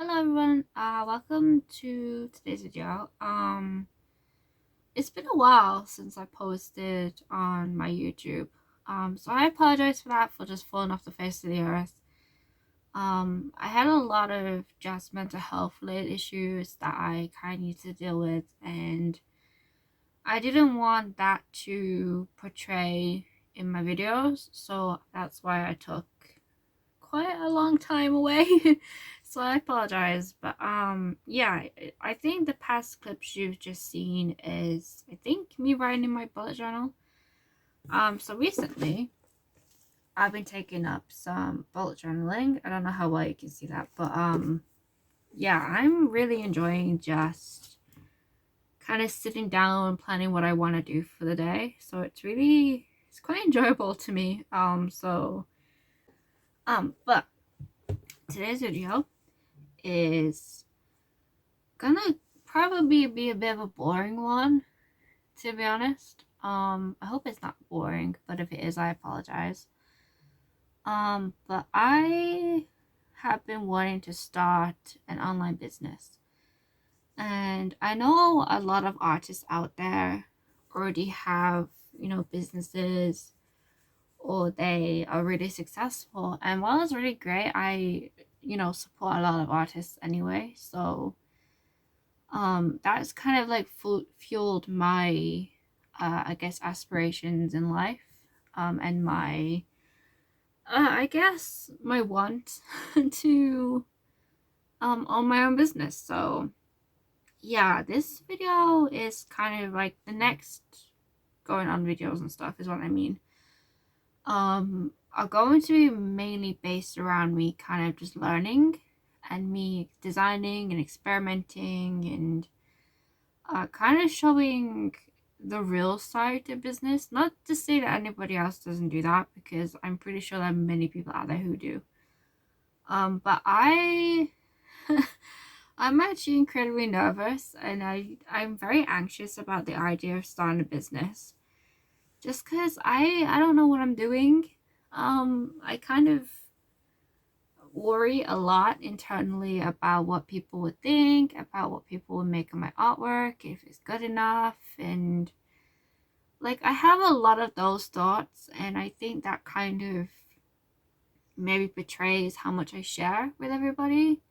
Hello everyone, welcome to today's video. It's been a while since I posted on my YouTube. So I apologize for that, for just falling off the face of the earth. I had a lot of just mental health related issues that I kind of need to deal with, and I didn't want that to portray in my videos, so that's why I took quite a long time away. So I apologize, but yeah, I think the past clips you've just seen is, I think, me writing in my bullet journal. So recently I've been taking up some bullet journaling. I don't know how well you can see that, but yeah, I'm really enjoying just kind of sitting down and planning what I want to do for the day. So it's quite enjoyable to me. But today's video is gonna probably be a bit of a boring one, to be honest. I hope it's not boring, but if it is, I apologize. But I have been wanting to start an online business, and I know a lot of artists out there already have, businesses, or they are really successful. And while it's really great, I, support a lot of artists anyway, so that's kind of like fueled my I guess aspirations in life, and my I guess my want to own my own business. So yeah, this video is kind of like the next going on videos and stuff is what I mean. Are going to be mainly based around me kind of just learning and me designing and experimenting and kind of showing the real side to business. Not to say that anybody else doesn't do that, because I'm pretty sure there are many people out there who do. But I'm actually incredibly nervous, and I'm very anxious about the idea of starting a business, just because I don't know what I'm doing. I kind of worry a lot internally about what people would think, about what people would make of my artwork, if it's good enough, and like I have a lot of those thoughts, and I think that kind of maybe betrays how much I share with everybody.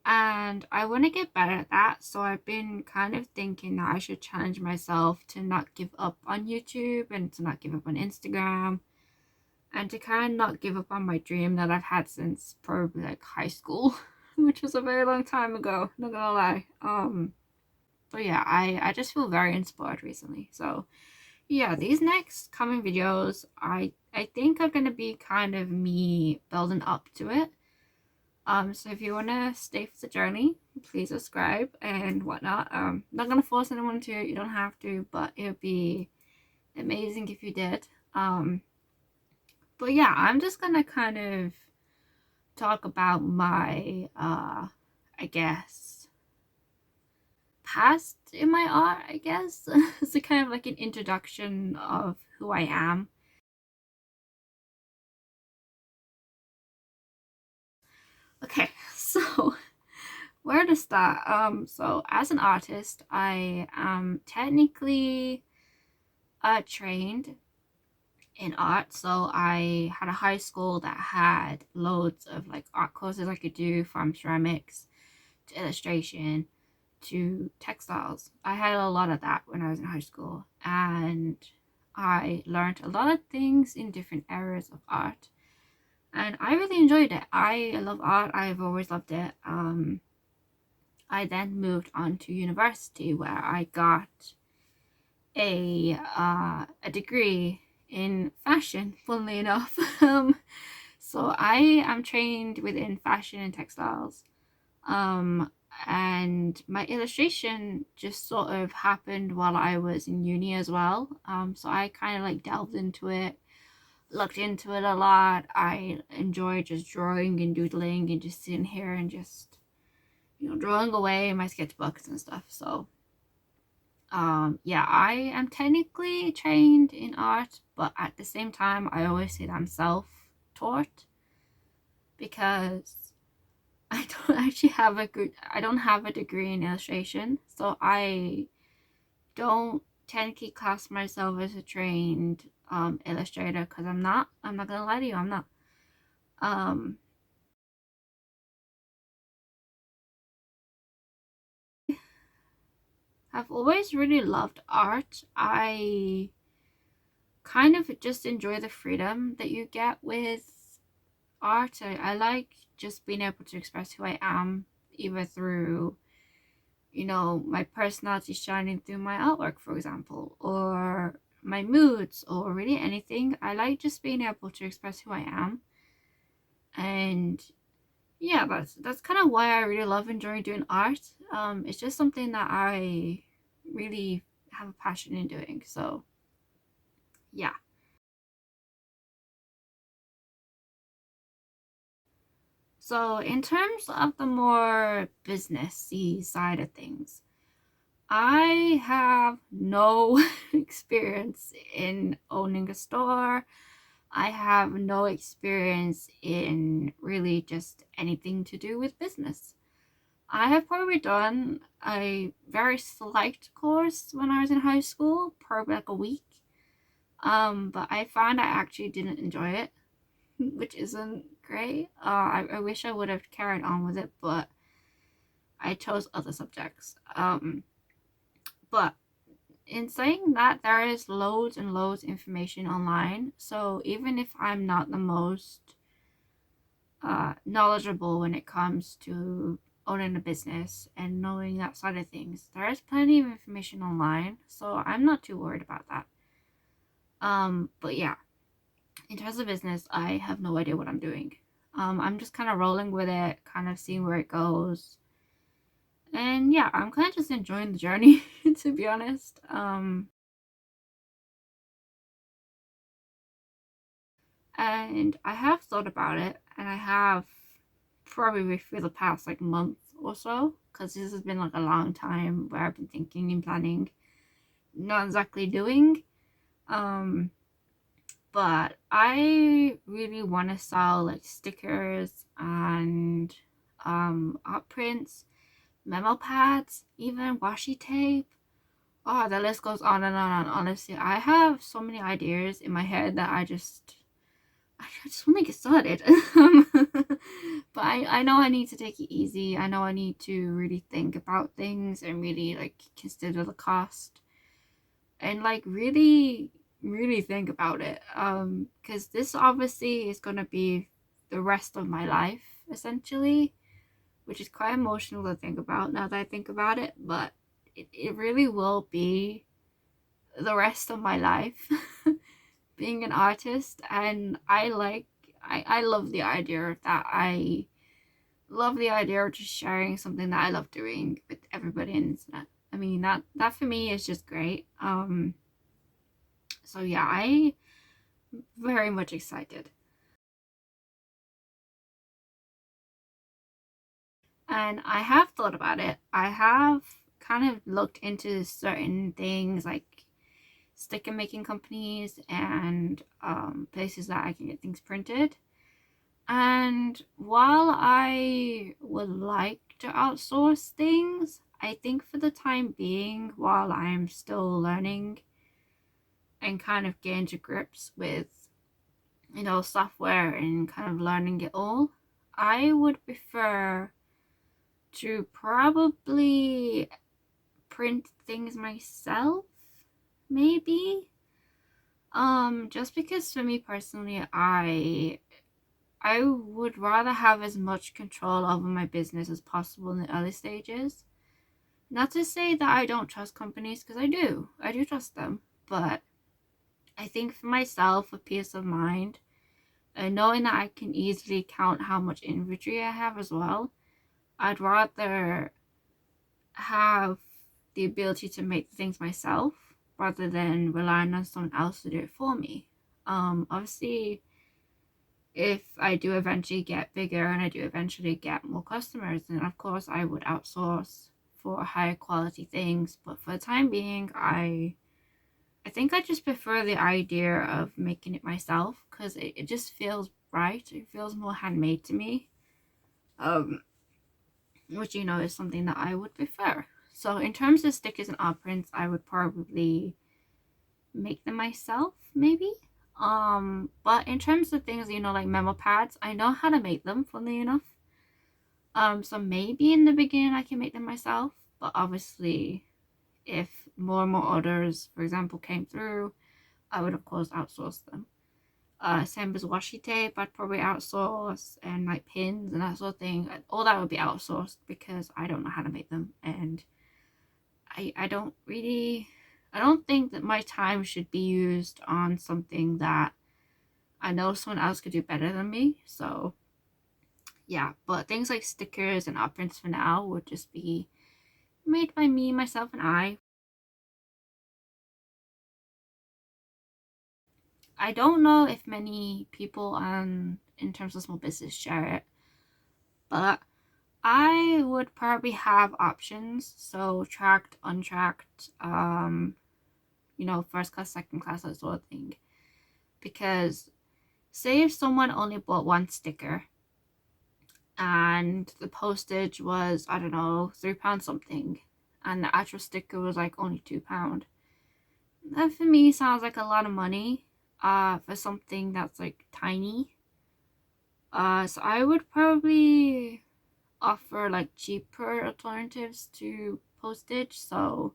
And I want to get better at that, so I've been kind of thinking that I should challenge myself to not give up on YouTube and to not give up on Instagram, and to kind of not give up on my dream that I've had since probably like high school, which was a very long time ago, not gonna lie. But yeah, I just feel very inspired recently. So yeah, these next coming videos, I think are gonna be kind of me building up to it. So if you wanna stay for the journey, please subscribe and whatnot. Not gonna force anyone to, you don't have to, but it would be amazing if you did. But yeah, I'm just gonna kind of talk about my I guess past in my art, I guess. It's a kind of like an introduction of who I am. Okay, so where to start? So as an artist, I am technically trained in art. So I had a high school that had loads of like art courses I could do, from ceramics to illustration to textiles. I had a lot of that when I was in high school, and I learned a lot of things in different areas of art, and I really enjoyed it. I love art. I've always loved it. I then moved on to university, where I got a degree in fashion, funnily enough. So I am trained within fashion and textiles. Um, and my illustration just sort of happened while I was in uni as well. So I kind of like delved into it, looked into it a lot. I enjoy just drawing and doodling and just sitting here and just, drawing away in my sketchbooks and stuff. So yeah, I am technically trained in art, but at the same time I always say that I'm self-taught, because I don't actually have I don't have a degree in illustration, so I don't technically class myself as a trained illustrator because I'm not gonna lie to you, I'm not. Um, I've always really loved art. I kind of just enjoy the freedom that you get with art. I like just being able to express who I am, either through, my personality shining through my artwork, for example, or my moods, or really anything. I like just being able to express who I am. And yeah, that's kind of why I really love enjoying doing art. It's just something that I really have a passion in doing. So yeah. So in terms of the more businessy side of things, I have no experience in owning a store. I have no experience in really just anything to do with business. I have probably done a very slight course when I was in high school, probably like a week. But I found I actually didn't enjoy it, which isn't great. I wish I would have carried on with it, but I chose other subjects. But in saying that, there is loads and loads of information online. So even if I'm not the most knowledgeable when it comes to owning a business and knowing that side of things, there is plenty of information online. So I'm not too worried about that. But yeah, in terms of business, I have no idea what I'm doing. I'm just kind of rolling with it, kind of seeing where it goes. And yeah, I'm kind of just enjoying the journey, to be honest. And I have thought about it, and I have probably for the past like month or so, because this has been like a long time where I've been thinking and planning, not exactly doing. Um, but I really want to sell like stickers and art prints, memo pads, even washi tape. Oh, the list goes on and on. And honestly, I have so many ideas in my head that I just want to get started. But I know I need to take it easy. I know I need to really think about things and really like consider the cost and like really really think about it. Because this obviously is gonna be the rest of my life essentially, which is quite emotional to think about now that I think about it. But it really will be the rest of my life. Being an artist, and I love the idea of that. I love the idea of just sharing something that I love doing with everybody on the internet. I mean that for me is just great. So yeah, I very much excited. And I have thought about it. I have kind of looked into certain things like sticker making companies and places that I can get things printed. And while I would like to outsource things, I think for the time being, while I'm still learning and kind of getting to grips with, software and kind of learning it all, I would prefer to probably print things myself, maybe. Just because for me personally, I would rather have as much control over my business as possible in the early stages. Not to say that I don't trust companies, because I do. I do trust them. But I think for myself, for peace of mind, and knowing that I can easily count how much inventory I have as well, I'd rather have the ability to make things myself rather than relying on someone else to do it for me. Obviously, if I do eventually get bigger and I do eventually get more customers, then of course I would outsource for higher quality things. But for the time being, I think I just prefer the idea of making it myself because it just feels right. It feels more handmade to me. which is something that I would prefer. So in terms of stickers and art prints, I would probably make them myself, maybe. But in terms of things, like memo pads, I know how to make them, funnily enough. So maybe in the beginning I can make them myself, but obviously if more and more orders, for example, came through, I would of course outsource them. Same as washi tape, I'd probably outsource, and like pins and that sort of thing. All that would be outsourced because I don't know how to make them, and I don't really, I don't think that my time should be used on something that I know someone else could do better than me. So yeah, but things like stickers and art prints for now would just be made by me, myself, and I. I don't know if many people in terms of small business share it, but I would probably have options. So tracked, untracked, first class, second class, that sort of thing. Because say if someone only bought one sticker and the postage was, I don't know, £3 something, and the actual sticker was like only £2. That for me sounds like a lot of money for something that's like tiny. So I would probably offer like cheaper alternatives to postage. So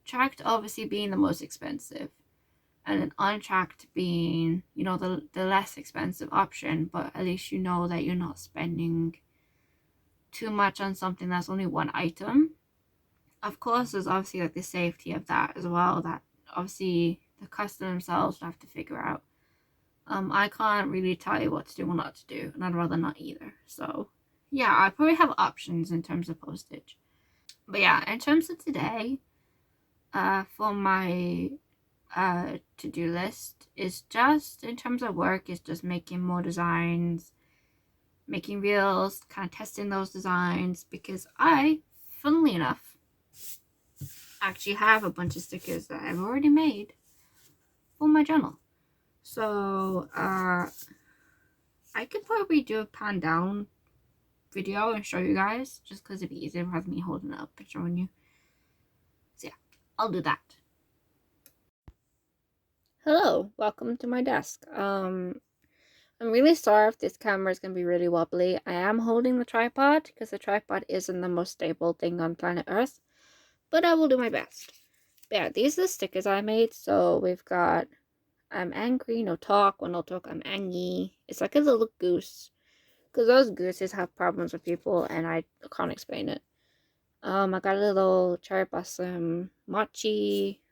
tracked obviously being the most expensive, and then untracked being, the less expensive option, but at least you know that you're not spending too much on something that's only one item. Of course, there's obviously like the safety of that as well, that obviously the customer themselves have to figure out. I can't really tell you what to do or not to do, and I'd rather not either. So yeah, I probably have options in terms of postage. But yeah, in terms of today, for my to-do list is just, in terms of work, is just making more designs, making reels, kind of testing those designs, because I, funnily enough, actually have a bunch of stickers that I've already made for my journal. So I could probably do a pan down video and show you guys, just because it'd be easier with me holding it up and showing you. So yeah, I'll do that. Hello, welcome to my desk. I'm really sorry if this camera is going to be really wobbly. I am holding the tripod because the tripod isn't the most stable thing on planet Earth, but I will do my best. But yeah, these are the stickers I made. So we've got I'm angry, no talk. When no talk, I'm angry. It's like a little goose, because those gooses have problems with people and I can't explain it. I got a little cherry blossom mochi,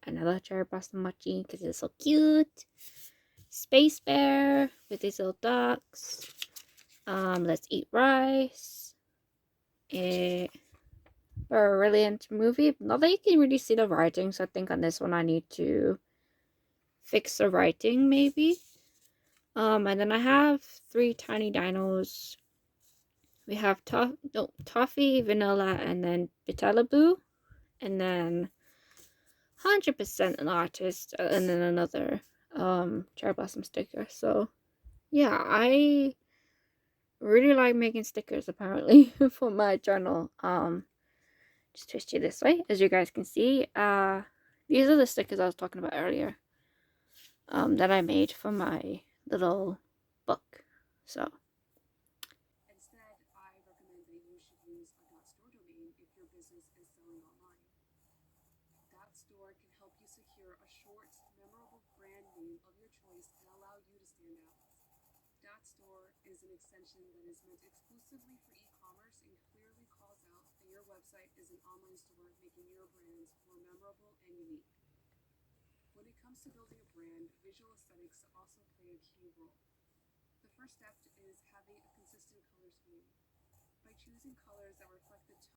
another cherry blossom mochi because it's so cute. Space bear with these little ducks. Let's eat rice. A brilliant movie. Not that you can really see the writing, so I think on this one I need to fix the writing maybe. And then I have 3 tiny dinos. We have toffee, vanilla, and then Betelgeuse, and then 100% an artist, and then another cherry blossom sticker. So yeah, I really like making stickers apparently for my journal. Just twist you this way, as you guys can see. These are the stickers I was talking about earlier, that I made for my little book. So instead, I recommend that you should use a .store domain if your business is selling online. .store can help you secure a short, memorable brand name of your choice and allow you to stand out. .store is an extension that is meant exclusively for e-commerce and clearly calls out that your website is an online store, making your brands more memorable and unique. When it comes to building a brand, visual aesthetics also play a key role. The first step is having a consistent color scheme. By choosing colors that reflect the tone